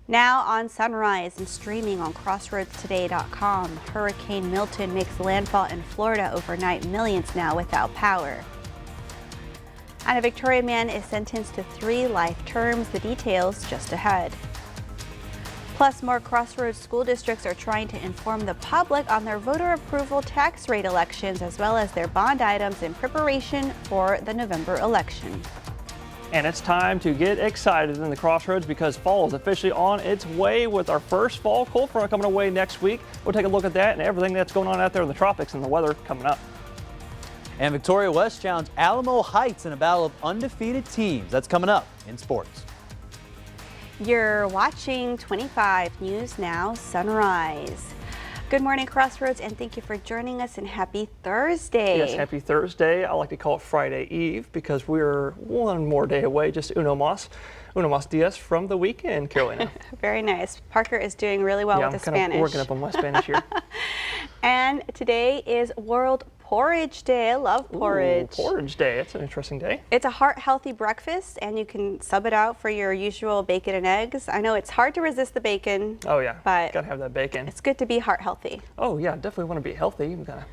Now on Sunrise and streaming on crossroadstoday.com. Hurricane Milton makes landfall in Florida overnight. Millions now without power. And a Victoria man is sentenced to 3 life terms. The details just ahead. Plus, more Crossroads school districts are trying to inform the public on their voter approval tax rate elections, as well as their bond items in preparation for the November election. And it's time to get excited in the Crossroads because fall is officially on its way with our first fall cold front coming away next week. We'll take a look at that and everything that's going on out there in the tropics and the weather coming up. And Victoria West challenged Alamo Heights in a battle of undefeated teams. That's coming up in sports. You're watching 25 News Now Sunrise. Good morning, Crossroads, and thank you for joining us, and happy Thursday. Yes, happy Thursday. I like to call it Friday Eve because we're one more day away, just uno más días from the weekend, Carolina. Very nice. Parker is doing really well with the Spanish. I'm kind of working up on my Spanish here. And today is World Porridge Day. I love porridge. Ooh, porridge Day. That's an interesting day. It's a heart-healthy breakfast, and you can sub it out for your usual bacon and eggs. I know it's hard to resist the bacon. Oh yeah, but gotta have that bacon. It's good to be heart-healthy. Oh yeah, definitely want to be healthy. You gotta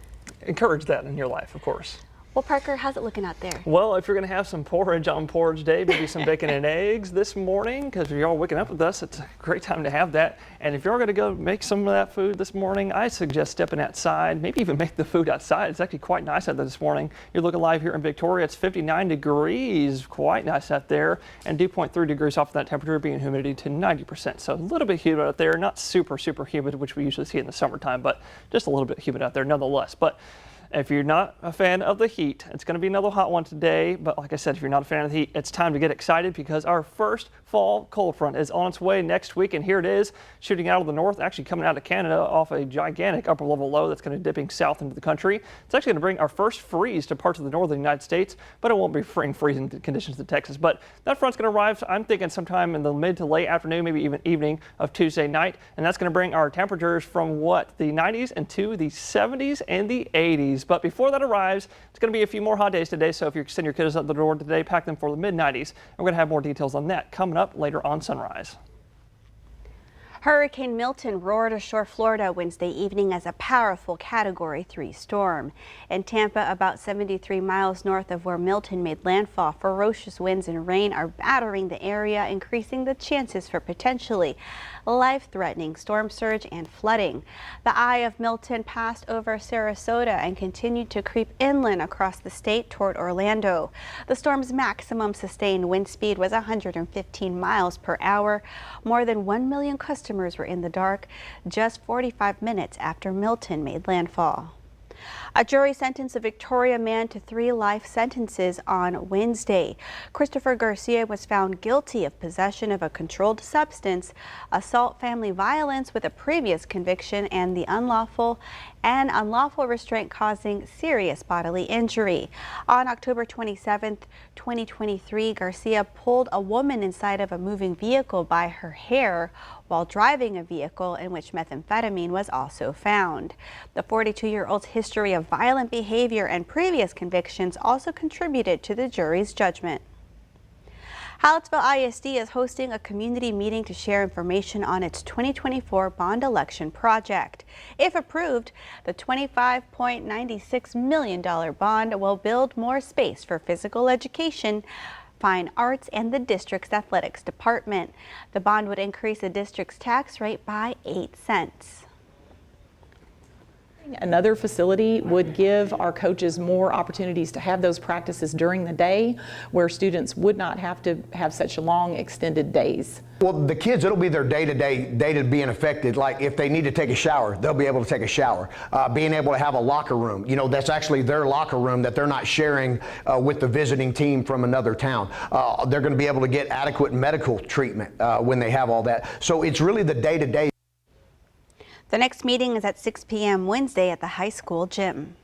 encourage that in your life, of course. Well, Parker, how's it looking out there? Well, if you're going to have some porridge on Porridge Day, maybe some bacon and eggs this morning, because you're all waking up with us, it's a great time to have that. And if you're going to go make some of that food this morning, I suggest stepping outside, maybe even make the food outside. It's actually quite nice out there this morning. You're looking live here in Victoria. It's 59 degrees, quite nice out there, and dew point 3 degrees off of that temperature, being humidity to 90%. So a little bit humid out there, not super humid, which we usually see in the summertime, but just a little bit humid out there nonetheless. But if you're not a fan of the heat, it's going to be another hot one today. But like I said, if you're not a fan of the heat, it's time to get excited because our first fall cold front is on its way next week. And here it is, shooting out of the north, actually coming out of Canada off a gigantic upper level low that's going to be dipping south into the country. It's actually going to bring our first freeze to parts of the northern United States, but it won't be freezing conditions to Texas. But that front's going to arrive, I'm thinking, sometime in the mid to late afternoon, maybe even evening of Tuesday night. And that's going to bring our temperatures from the 90s into the 70s and the 80s. But before that arrives, it's going to be a few more hot days today. So if you send your kids out the door today, pack them for the mid-90s. We're going to have more details on that coming up later on Sunrise. Hurricane Milton roared ashore Florida Wednesday evening as a powerful Category 3 storm. In Tampa, about 73 miles north of where Milton made landfall, ferocious winds and rain are battering the area, increasing the chances for potentially life-threatening storm surge and flooding. The eye of Milton passed over Sarasota and continued to creep inland across the state toward Orlando. The storm's maximum sustained wind speed was 115 miles per hour. More than 1 million customers were in the dark just 45 minutes after Milton made landfall. A jury sentenced a Victoria man to 3 life sentences on Wednesday. Christopher Garcia was found guilty of possession of a controlled substance, assault, family violence with a previous conviction, and the unlawful restraint causing serious bodily injury. On October 27, 2023, Garcia pulled a woman inside of a moving vehicle by her hair while driving a vehicle in which methamphetamine was also found. The 42-year-old's history of violent behavior and previous convictions also contributed to the jury's judgment. Hallettsville ISD is hosting a community meeting to share information on its 2024 bond election project. If approved, the $25.96 million bond will build more space for physical education, fine arts, and the district's athletics department. The bond would increase the district's tax rate by 8 cents. Another facility would give our coaches more opportunities to have those practices during the day where students would not have to have such long extended days. Well, the kids, it'll be their day-to-day being affected. Like if they need to take a shower, they'll be able to take a shower. Being able to have a locker room, that's actually their locker room that they're not sharing with the visiting team from another town. They're going to be able to get adequate medical treatment when they have all that. So it's really the day-to-day. The next meeting is at 6 p.m. Wednesday at the high school gym.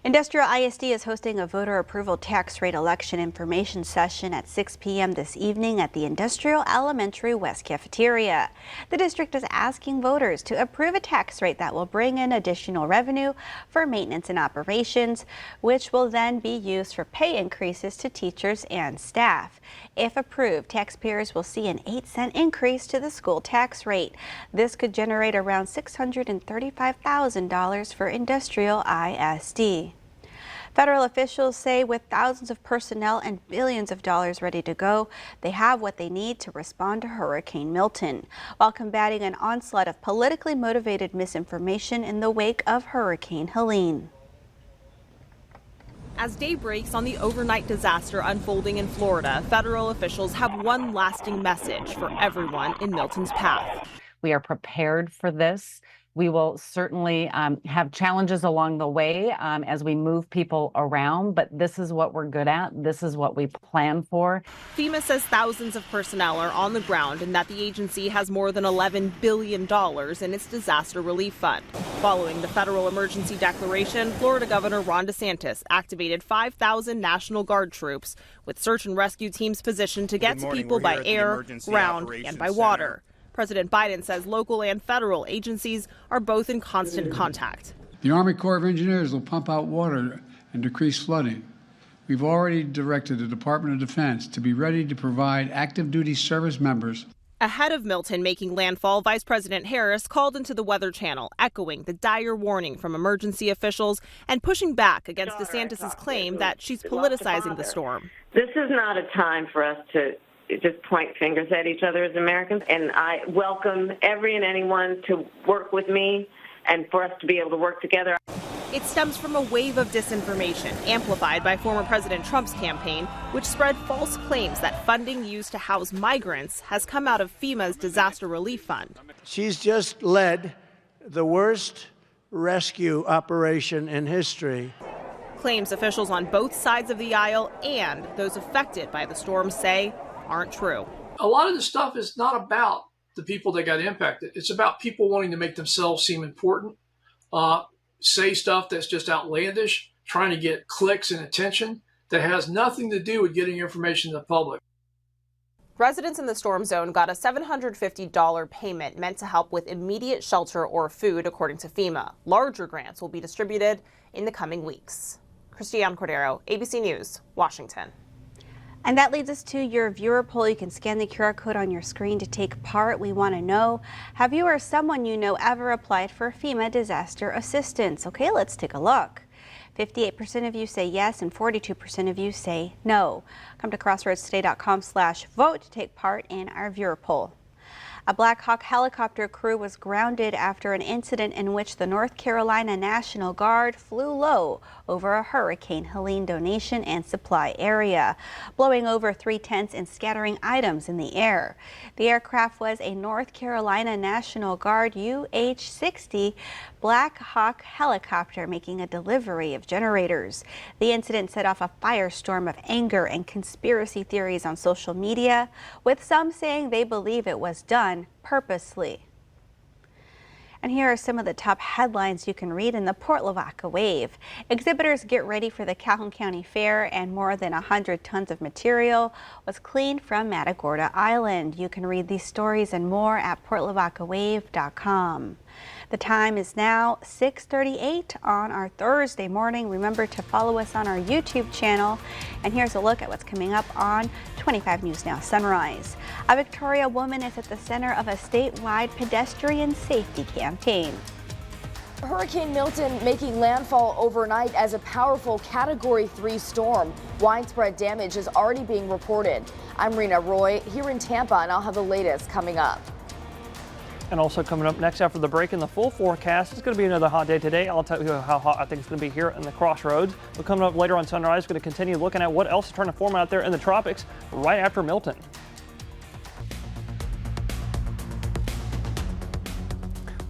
Industrial ISD is hosting a voter approval tax rate election information session at 6 p.m. this evening at the Industrial Elementary West Cafeteria. The district is asking voters to approve a tax rate that will bring in additional revenue for maintenance and operations, which will then be used for pay increases to teachers and staff. If approved, taxpayers will see an 8-cent increase to the school tax rate. This could generate around $635,000 for Industrial ISD. Federal officials say with thousands of personnel and billions of dollars ready to go, they have what they need to respond to Hurricane Milton, while combating an onslaught of politically motivated misinformation in the wake of Hurricane Helene. As day breaks on the overnight disaster unfolding in Florida, federal officials have one lasting message for everyone in Milton's path. We are prepared for this. We will certainly have challenges along the way as we move people around, but this is what we're good at. This is what we plan for. FEMA says thousands of personnel are on the ground and that the agency has more than $11 billion in its disaster relief fund. Following the federal emergency declaration, Florida Governor Ron DeSantis activated 5,000 National Guard troops with search and rescue teams positioned to get to people by air, ground, and by water. President Biden says local and federal agencies are both in constant contact. The Army Corps of Engineers will pump out water and decrease flooding. We've already directed the Department of Defense to be ready to provide active duty service members. Ahead of Milton making landfall, Vice President Harris called into the Weather Channel, echoing the dire warning from emergency officials and pushing back against DeSantis' claim that she's politicizing the storm. This is not a time for us to just point fingers at each other as Americans, and I welcome every and anyone to work with me and for us to be able to work together. It stems from a wave of disinformation amplified by former President Trump's campaign, which spread false claims that funding used to house migrants has come out of FEMA's disaster relief fund. She's just led the worst rescue operation in history. Claims officials on both sides of the aisle and those affected by the storm say aren't true. A lot of the stuff is not about the people that got impacted. It's about people wanting to make themselves seem important, say stuff that's just outlandish, trying to get clicks and attention that has nothing to do with getting information to the public. Residents in the storm zone got a $750 payment meant to help with immediate shelter or food, according to FEMA. Larger grants will be distributed in the coming weeks. Christiane Cordero, ABC News, Washington. And that leads us to your viewer poll. You can scan the QR code on your screen to take part. We want to know, have you or someone you know ever applied for FEMA disaster assistance? Okay, let's take a look. 58% of you say yes and 42% of you say no. Come to crossroadstoday.com/vote to take part in our viewer poll. A Black Hawk helicopter crew was grounded after an incident in which the North Carolina National Guard flew low over a Hurricane Helene donation and supply area, blowing over 3 tents and scattering items in the air. The aircraft was a North Carolina National Guard UH-60 Black Hawk helicopter making a delivery of generators. The incident set off a firestorm of anger and conspiracy theories on social media, with some saying they believe it was done purposely. And here are some of the top headlines you can read in the Port Lavaca Wave. Exhibitors get ready for the Calhoun County Fair, and more than 100 tons of material was cleaned from Matagorda Island. You can read these stories and more at portlavacawave.com. The time is now 6:38 on our Thursday morning. Remember to follow us on our YouTube channel. And here's a look at what's coming up on 25 News Now Sunrise. A Victoria woman is at the center of a statewide pedestrian safety campaign. Hurricane Milton making landfall overnight as a powerful Category 3 storm. Widespread damage is already being reported. I'm Rena Roy here in Tampa, and I'll have the latest coming up. And also coming up next after the break in the full forecast, it's going to be another hot day today. I'll tell you how hot I think it's going to be here in the Crossroads. But coming up later on Sunrise, going to continue looking at what else is trying to form out there in the tropics right after Milton.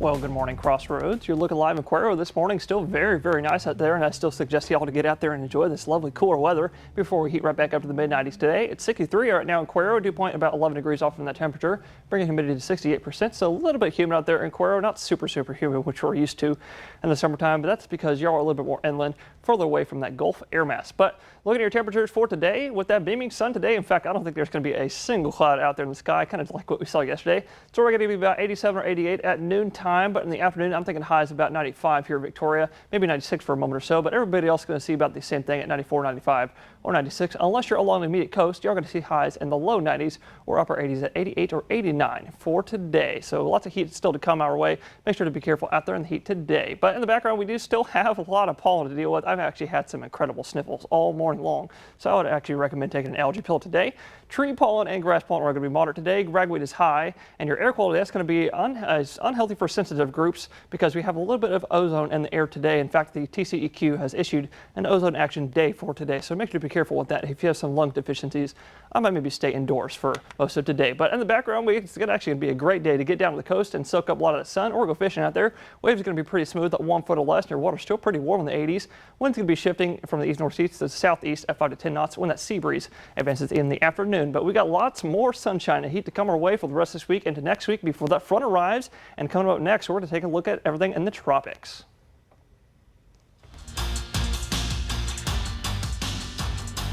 Well, good morning, Crossroads. You're looking live in Cuero this morning. Still very, very nice out there, and I still suggest y'all to get out there and enjoy this lovely cooler weather before we heat right back up to the mid-90s today. It's 63 right now in Cuero, dew point about 11 degrees off from that temperature, bringing humidity to 68%. So a little bit humid out there in Cuero, not super humid, which we're used to in the summertime, but that's because y'all are a little bit more inland, further away from that Gulf air mass. But looking at your temperatures for today, with that beaming sun today, in fact, I don't think there's going to be a single cloud out there in the sky, kind of like what we saw yesterday. So we're going to be about 87 or 88 at noontime, but in the afternoon, I'm thinking highs about 95 here in Victoria, maybe 96 for a moment or so, but everybody else is going to see about the same thing at 94, 95, or 96. Unless you're along the immediate coast, you're going to see highs in the low 90s or upper 80s at 88 or 89 for today. So lots of heat still to come our way. Make sure to be careful out there in the heat today. But in the background, we do still have a lot of pollen to deal with. I've actually had some incredible sniffles all morning long, so I would actually recommend taking an allergy pill today. Tree pollen and grass pollen are going to be moderate today. Ragweed is high, and your air quality, that's going to be unhealthy for sensitive groups because we have a little bit of ozone in the air today. In fact, the TCEQ has issued an ozone action day for today, so make sure to be careful with that. If you have some lung deficiencies, I might maybe stay indoors for most of today. But in the background, it's actually going to be a great day to get down to the coast and soak up a lot of the sun or go fishing out there. Waves are going to be pretty smooth at 1 foot or less, and your water's still pretty warm in the 80s. Wind's going to be shifting from the east-northeast to the southeast at 5 to 10 knots when that sea breeze advances in the afternoon. But we got lots more sunshine and heat to come our way for the rest of this week into next week before that front arrives. And coming up next, we're going to take a look at everything in the tropics.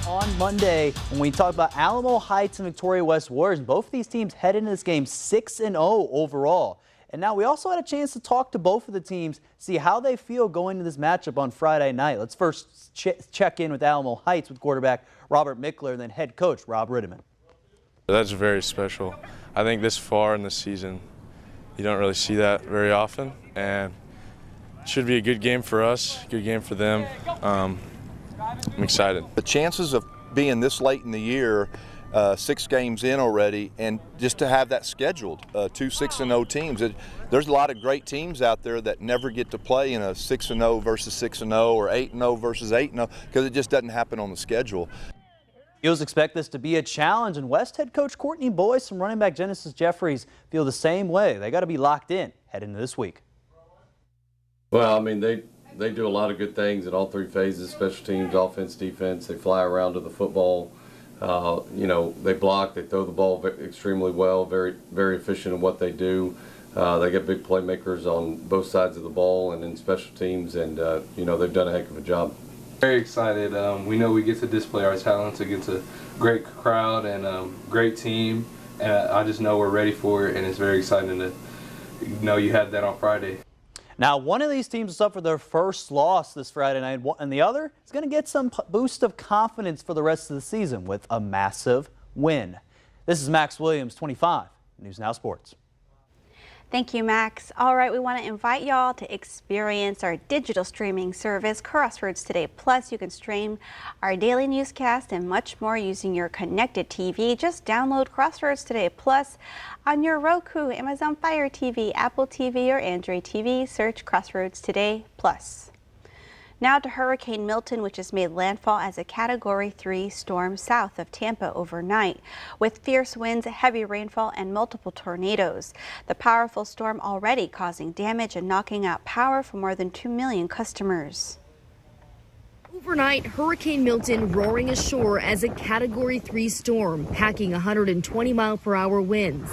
On Monday, when we talk about Alamo Heights and Victoria West Warriors, both of these teams head into this game 6-0 overall. And now we also had a chance to talk to both of the teams, see how they feel going into this matchup on Friday night. Let's first check in with Alamo Heights with quarterback Robert Mickler and then head coach Rob Rittiman. That's very special. I think this far in the season, you don't really see that very often, and it should be a good game for us, good game for them. I'm excited. The chances of being this late in the year, 6 games in already, and just to have that scheduled, 2 6-0 teams. There's a lot of great teams out there that never get to play in a 6-0 versus 6-0 or 8-0 versus 8-0 because it just doesn't happen on the schedule. Eagles expect this to be a challenge, and West head coach Courtney Boyce from running back Genesis Jeffries feel the same way. They got to be locked in heading into this week. Well, I mean, they do a lot of good things in all 3 phases: special teams, offense, defense. They fly around to the football. You know, they block, they throw the ball extremely well, very, very efficient in what they do. They get big playmakers on both sides of the ball and in special teams, and you know, they've done a heck of a job. Very excited. We know we get to display our talents against a great crowd and great team, and I just know we're ready for it, and it's very exciting to know you have that on Friday. Now, one of these teams will suffer their first loss this Friday night, and the other is going to get some boost of confidence for the rest of the season with a massive win. This is Max Williams, 25, News Now Sports. Thank you, Max. All right, we want to invite y'all to experience our digital streaming service, Crossroads Today Plus. You can stream our daily newscast and much more using your connected TV. Just download Crossroads Today Plus on your Roku, Amazon Fire TV, Apple TV, or Android TV. Search Crossroads Today Plus. Now to Hurricane Milton, which has made landfall as a Category 3 storm south of Tampa overnight, with fierce winds, heavy rainfall, and multiple tornadoes. The powerful storm already causing damage and knocking out power for more than 2 million customers. Overnight, Hurricane Milton roaring ashore as a Category 3 storm, packing 120-mile-per-hour winds,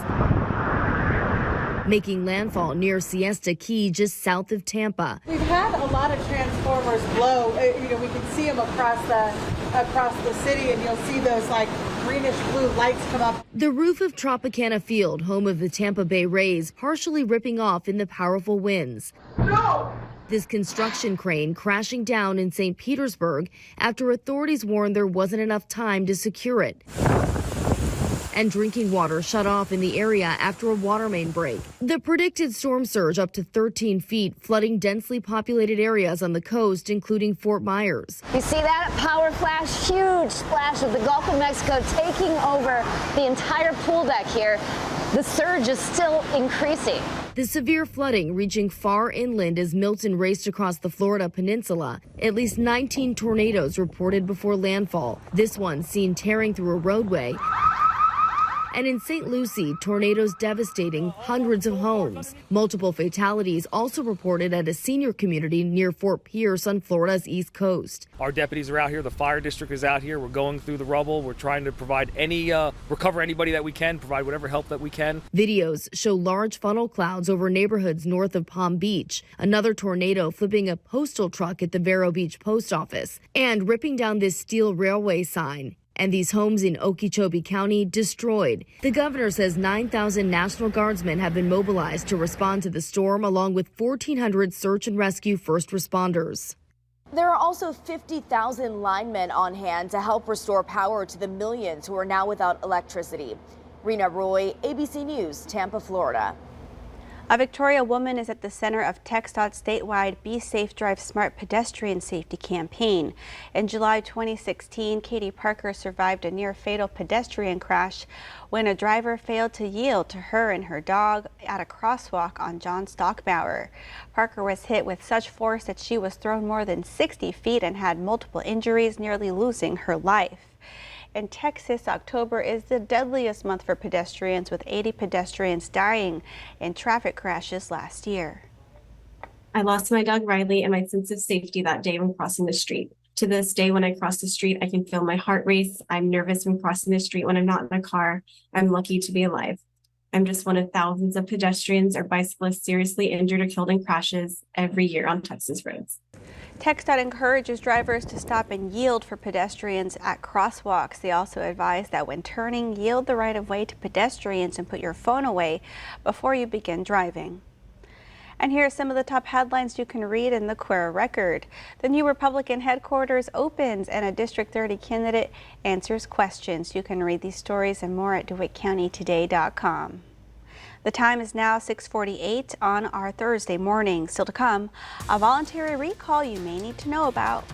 making landfall near Siesta Key, just south of Tampa. We've had a lot of transformers blow. You know, we can see them across the city, and you'll see those like greenish blue lights come up. The roof of Tropicana Field, home of the Tampa Bay Rays, partially ripping off in the powerful winds. No! This construction crane crashing down in St. Petersburg after authorities warned there wasn't enough time to secure it. And drinking water shut off in the area after a water main break. The predicted storm surge up to 13 feet, flooding densely populated areas on the coast, including Fort Myers. You see that power flash, huge splash of the Gulf of Mexico taking over the entire pool deck here. The surge is still increasing. The severe flooding reaching far inland as Milton raced across the Florida peninsula. At least 19 tornadoes reported before landfall. This one seen tearing through a roadway And in St. Lucie, tornadoes devastating hundreds of homes. Multiple fatalities also reported at a senior community near Fort Pierce on Florida's East Coast. Our deputies are out here. The fire district is out here. We're going through the rubble. We're trying to provide recover anybody that we can, provide whatever help that we can. Videos show large funnel clouds over neighborhoods north of Palm Beach. Another tornado flipping a postal truck at the Vero Beach post office and ripping down this steel railway sign. And these homes in Okeechobee County destroyed. The governor says 9,000 National Guardsmen have been mobilized to respond to the storm, along with 1,400 search and rescue first responders. There are also 50,000 linemen on hand to help restore power to the millions who are now without electricity. Rena Roy, ABC News, Tampa, Florida. A Victoria woman is at the center of TxDOT's statewide Be Safe Drive Smart pedestrian safety campaign. In July 2016, Katie Parker survived a near-fatal pedestrian crash when a driver failed to yield to her and her dog at a crosswalk on John Stockbauer. Parker was hit with such force that she was thrown more than 60 feet and had multiple injuries, nearly losing her life. In Texas, October is the deadliest month for pedestrians, with 80 pedestrians dying in traffic crashes last year. I lost my dog Riley and my sense of safety that day when crossing the street. To this day, when I cross the street, I can feel my heart race. I'm nervous when crossing the street when I'm not in a car. I'm lucky to be alive. I'm just one of thousands of pedestrians or bicyclists seriously injured or killed in crashes every year on Texas roads. TxDOT encourages drivers to stop and yield for pedestrians at crosswalks. They also advise that when turning, yield the right of way to pedestrians and put your phone away before you begin driving. And here are some of the top headlines you can read in the Quora Record. The new Republican headquarters opens and a District 30 candidate answers questions. You can read these stories and more at DeWittCountyToday.com. The time is now 6:48 on our Thursday morning. Still to come, a voluntary recall you may need to know about.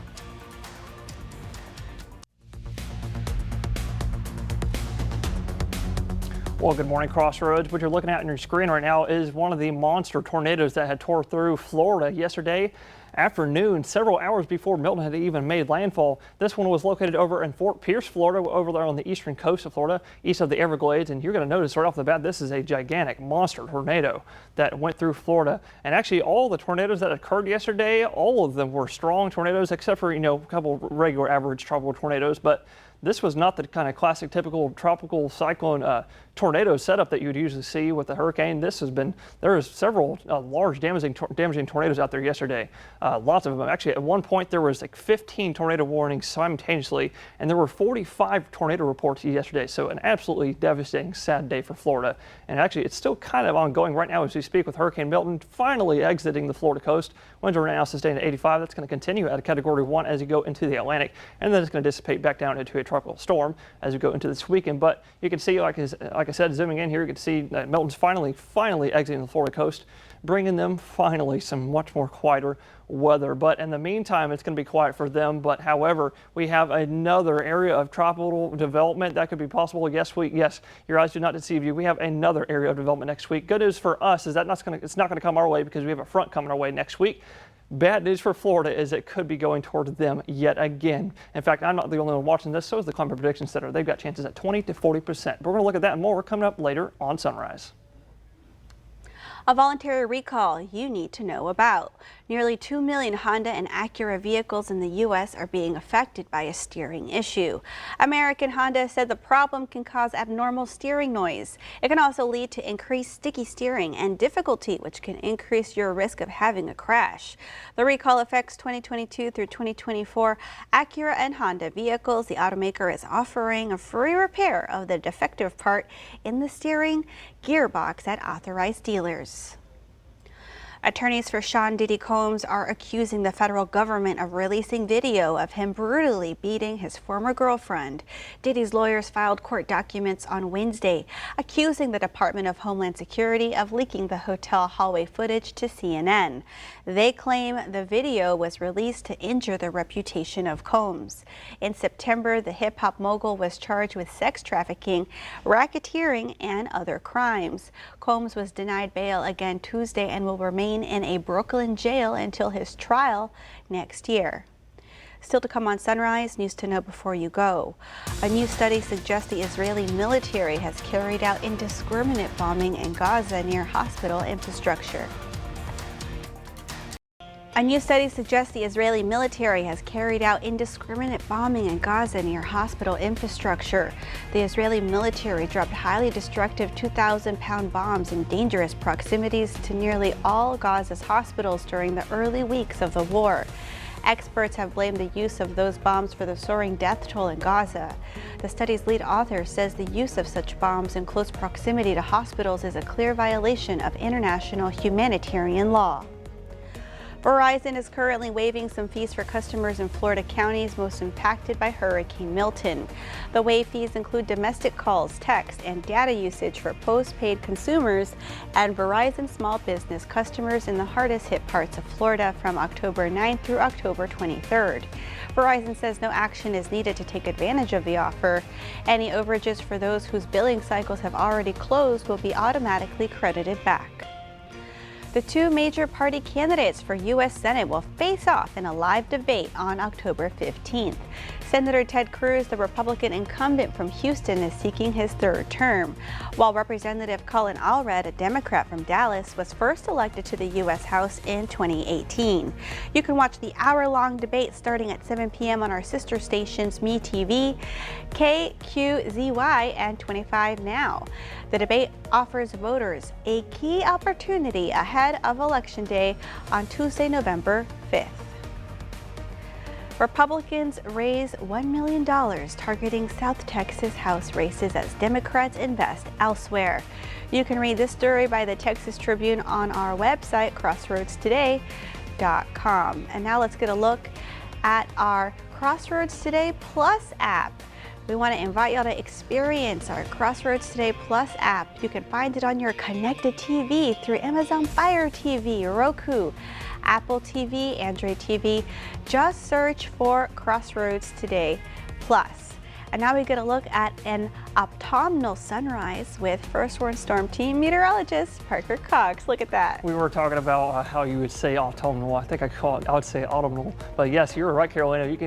Well, good morning, Crossroads. What you're looking at on your screen right now is one of the monster tornadoes that had tore through Florida yesterday afternoon, several hours before Milton had even made landfall. This one was located over in Fort Pierce, Florida, over there on the eastern coast of Florida, east of the Everglades. And you're going to notice right off the bat, this is a gigantic monster tornado that went through Florida. And actually, all the tornadoes that occurred yesterday, all of them were strong tornadoes, except for, a couple regular average tropical tornadoes. But this was not the kind of classic, typical tropical cyclone tornado setup that you would usually see with a hurricane. There is several large damaging tornadoes out there yesterday. Lots of them. Actually, at one point there was like 15 tornado warnings simultaneously, and there were 45 tornado reports yesterday. So an absolutely devastating, sad day for Florida. And actually, it's still kind of ongoing right now as we speak, with Hurricane Milton finally exiting the Florida coast. Winds are now sustained at 85. That's going to continue at a Category 1 as you go into the Atlantic, and then it's going to dissipate back down into a tropical storm as we go into this weekend. But you can see, like I said, zooming in here, you can see that Milton's finally exiting the Florida coast, bringing them finally some much more quieter weather. But in the meantime, it's going to be quiet for them. But however, we have another area of tropical development that could be possible. Yes, your eyes do not deceive you. We have another area of development next week. Good news for us is that it's not going to come our way, because we have a front coming our way next week. Bad news for Florida is it could be going toward them yet again. In fact, I'm not the only one watching this. So is the Climate Prediction Center. They've got chances at 20 to 40%. But we're going to look at that and more coming up later on Sunrise. A voluntary recall you need to know about. Nearly 2 million Honda and Acura vehicles in the U.S. are being affected by a steering issue. American Honda said the problem can cause abnormal steering noise. It can also lead to increased sticky steering and difficulty, which can increase your risk of having a crash. The recall affects 2022 through 2024 Acura and Honda vehicles. The automaker is offering a free repair of the defective part in the steering gearbox at authorized dealers. Attorneys for Sean Diddy Combs are accusing the federal government of releasing video of him brutally beating his former girlfriend. Diddy's lawyers filed court documents on Wednesday, accusing the Department of Homeland Security of leaking the hotel hallway footage to CNN. They claim the video was released to injure the reputation of Combs. In September, the hip-hop mogul was charged with sex trafficking, racketeering, and other crimes. Combs was denied bail again Tuesday and will remain in a Brooklyn jail until his trial next year. Still to come on Sunrise, news to know before you go. A new study suggests the Israeli military has carried out indiscriminate bombing in Gaza near hospital infrastructure. A new study suggests the Israeli military has carried out indiscriminate bombing in Gaza near hospital infrastructure. The Israeli military dropped highly destructive 2,000-pound bombs in dangerous proximities to nearly all Gaza's hospitals during the early weeks of the war. Experts have blamed the use of those bombs for the soaring death toll in Gaza. The study's lead author says the use of such bombs in close proximity to hospitals is a clear violation of international humanitarian law. Verizon is currently waiving some fees for customers in Florida counties most impacted by Hurricane Milton. The waived fees include domestic calls, text, and data usage for postpaid consumers and Verizon small business customers in the hardest hit parts of Florida from October 9th through October 23rd. Verizon says no action is needed to take advantage of the offer. Any overages for those whose billing cycles have already closed will be automatically credited back. The two major party candidates for U.S. Senate will face off in a live debate on October 15th. Senator Ted Cruz, the Republican incumbent from Houston, is seeking his third term, while Representative Colin Allred, a Democrat from Dallas, was first elected to the U.S. House in 2018. You can watch the hour-long debate starting at 7 p.m. on our sister stations MeTV, KQZY, and 25 Now. The debate offers voters a key opportunity ahead of Election Day on Tuesday, November 5th. Republicans raise $1 million targeting South Texas House races as Democrats invest elsewhere. You can read this story by the Texas Tribune on our website, crossroadstoday.com. And now let's get a look at our Crossroads Today Plus app. We want to invite y'all to experience our Crossroads Today Plus app. You can find it on your connected TV through Amazon Fire TV, Roku, Apple TV, Android TV. Just search for Crossroads Today Plus. And now we get a look at an autumnal sunrise with First Warn Storm Team meteorologist Parker Cox. Look at that. We were talking about how you would say autumnal. I think I would say autumnal. But yes, you're right, Carolina. You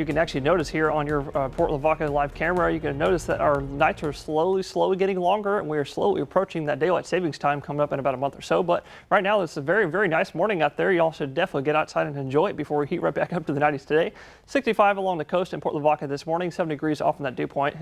can actually notice here on your Port Lavaca live camera, you can notice that our nights are slowly getting longer, and we are slowly approaching that daylight savings time coming up in about a month or so. But right now, it's a very, very nice morning out there. Y'all should definitely get outside and enjoy it before we heat right back up to the 90s today. 65 along the coast in Port Lavaca this morning, 70 degrees off in that dew point,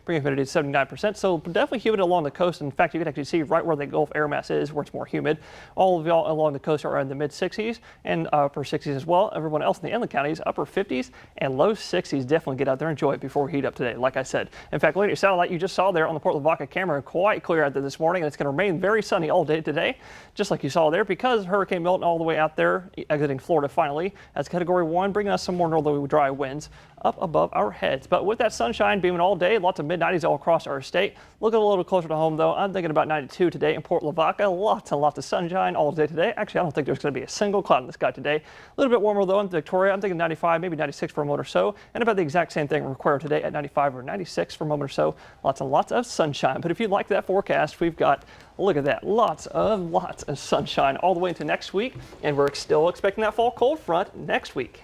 bringing humidity to 79%. So definitely humid along the coast. In fact, you can actually see right where the Gulf air mass is, where it's more humid. All of y'all along the coast are in the mid 60s and upper 60s as well. Everyone else in the inland counties, upper 50s and low 60s. Definitely get out there and enjoy it before we heat up today, like I said. In fact, look at your satellite you just saw there on the Port Lavaca camera, quite clear out there this morning, and it's going to remain very sunny all day today, just like you saw there, because Hurricane Milton all the way out there, exiting Florida finally, as Category 1, bringing us some more northerly dry winds up above our heads. But with that sunshine beaming all day, lots of mid-90s all across our state. Looking a little closer to home, though, I'm thinking about 92 today in Port Lavaca. Lots and lots of sunshine all day today. Actually, I don't think there's going to be a single cloud in the sky today. A little bit warmer, though, in Victoria. I'm thinking 95, maybe 96 for a moment or so. And about the exact same thing required today at 95 or 96 for a moment or so. Lots and lots of sunshine. But if you like that forecast, we've got, look at that, lots of sunshine all the way into next week. And we're still expecting that fall cold front next week.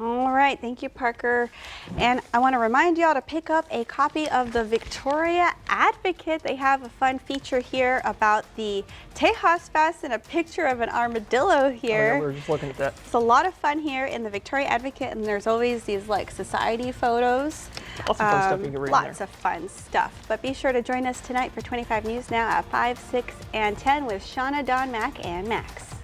All right, thank you, Parker. And I want to remind y'all to pick up a copy of the Victoria Advocate. They have a fun feature here about the Tejas Fest and a picture of an armadillo here. Oh, yeah, we were just looking at that. It's a lot of fun here in the Victoria Advocate, and there's always these like society photos. Lots of fun stuff you can read Lots of fun stuff. But be sure to join us tonight for 25 News Now at 5, 6, and 10 with Shauna, Don, Mac, and Max.